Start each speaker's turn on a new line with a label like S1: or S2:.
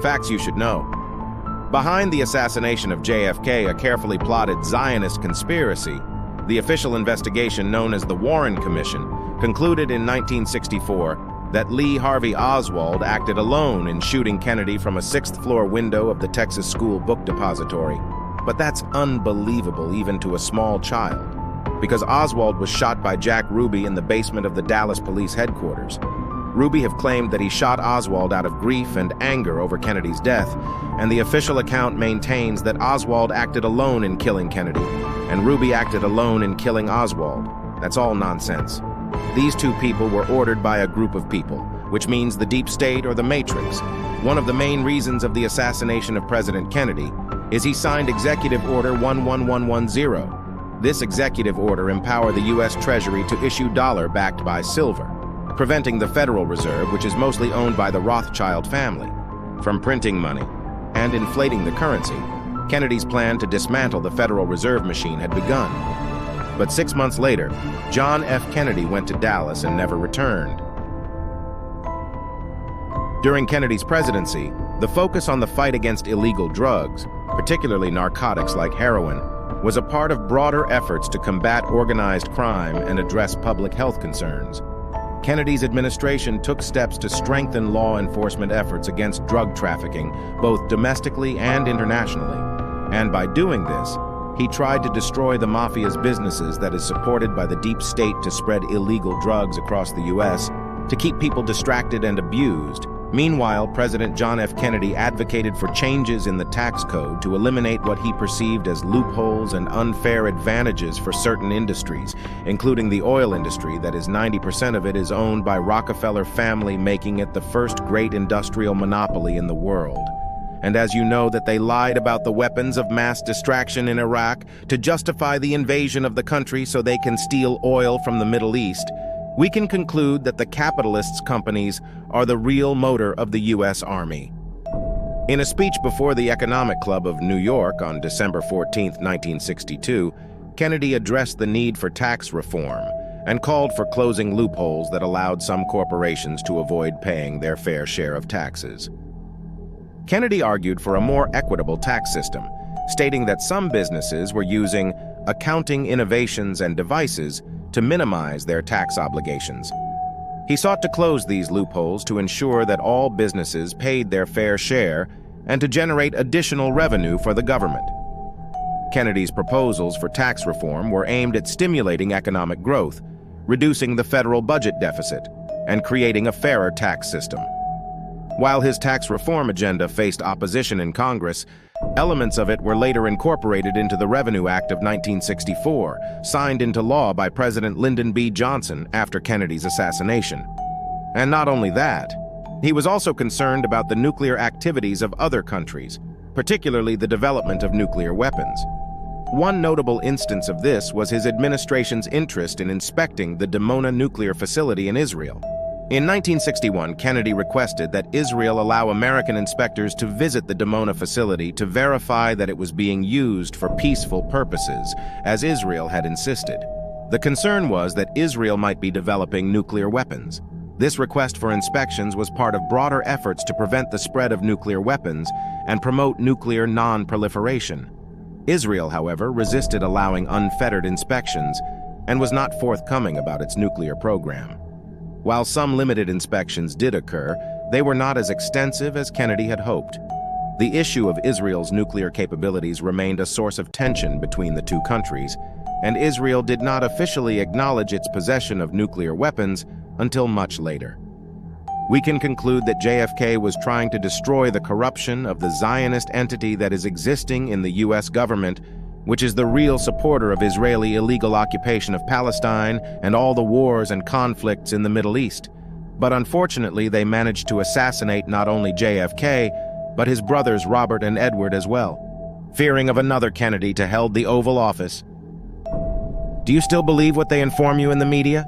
S1: Facts you should know. Behind the assassination of JFK, a carefully plotted Zionist conspiracy, the official investigation known as the Warren Commission concluded in 1964 that Lee Harvey Oswald acted alone in shooting Kennedy from a sixth-floor window of the Texas School Book Depository. But that's unbelievable even to a small child, because Oswald was shot by Jack Ruby in the basement of the Dallas Police Headquarters. Ruby have claimed that he shot Oswald out of grief and anger over Kennedy's death, and the official account maintains that Oswald acted alone in killing Kennedy, and Ruby acted alone in killing Oswald. That's all nonsense. These two people were ordered by a group of people, which means the deep state or the Matrix. One of the main reasons of the assassination of President Kennedy is he signed Executive Order 11110. This executive order empowered the U.S. Treasury to issue dollar backed by silver, preventing the Federal Reserve, which is mostly owned by the Rothschild family, from printing money and inflating the currency. Kennedy's plan to dismantle the Federal Reserve machine had begun. But 6 months later, John F. Kennedy went to Dallas and never returned. During Kennedy's presidency, the focus on the fight against illegal drugs, particularly narcotics like heroin, was a part of broader efforts to combat organized crime and address public health concerns. Kennedy's administration took steps to strengthen law enforcement efforts against drug trafficking, both domestically and internationally. And by doing this, he tried to destroy the mafia's businesses that is supported by the deep state to spread illegal drugs across the U.S., to keep people distracted and abused. Meanwhile, President John F. Kennedy advocated for changes in the tax code to eliminate what he perceived as loopholes and unfair advantages for certain industries, including the oil industry that is 90% of it is owned by Rockefeller family, making it the first great industrial monopoly in the world. And as you know that they lied about the weapons of mass destruction in Iraq to justify the invasion of the country so they can steal oil from the Middle East, we can conclude that the capitalists' companies are the real motor of the U.S. Army. In a speech before the Economic Club of New York on December 14, 1962, Kennedy addressed the need for tax reform and called for closing loopholes that allowed some corporations to avoid paying their fair share of taxes. Kennedy argued for a more equitable tax system, stating that some businesses were using accounting innovations and devices to minimize their tax obligations. He sought to close these loopholes to ensure that all businesses paid their fair share and to generate additional revenue for the government. Kennedy's proposals for tax reform were aimed at stimulating economic growth, reducing the federal budget deficit, and creating a fairer tax system. While his tax reform agenda faced opposition in Congress, elements of it were later incorporated into the Revenue Act of 1964, signed into law by President Lyndon B. Johnson after Kennedy's assassination. And not only that, he was also concerned about the nuclear activities of other countries, particularly the development of nuclear weapons. One notable instance of this was his administration's interest in inspecting the Dimona nuclear facility in Israel. In 1961, Kennedy requested that Israel allow American inspectors to visit the Dimona facility to verify that it was being used for peaceful purposes, as Israel had insisted. The concern was that Israel might be developing nuclear weapons. This request for inspections was part of broader efforts to prevent the spread of nuclear weapons and promote nuclear non-proliferation. Israel, however, resisted allowing unfettered inspections and was not forthcoming about its nuclear program. While some limited inspections did occur, they were not as extensive as Kennedy had hoped. The issue of Israel's nuclear capabilities remained a source of tension between the two countries, and Israel did not officially acknowledge its possession of nuclear weapons until much later. We can conclude that JFK was trying to destroy the corruption of the Zionist entity that is existing in the U.S. government, which is the real supporter of Israeli illegal occupation of Palestine and all the wars and conflicts in the Middle East. But unfortunately, they managed to assassinate not only JFK, but his brothers Robert and Edward as well, fearing of another Kennedy to hold the Oval Office. Do you still believe what they inform you in the media?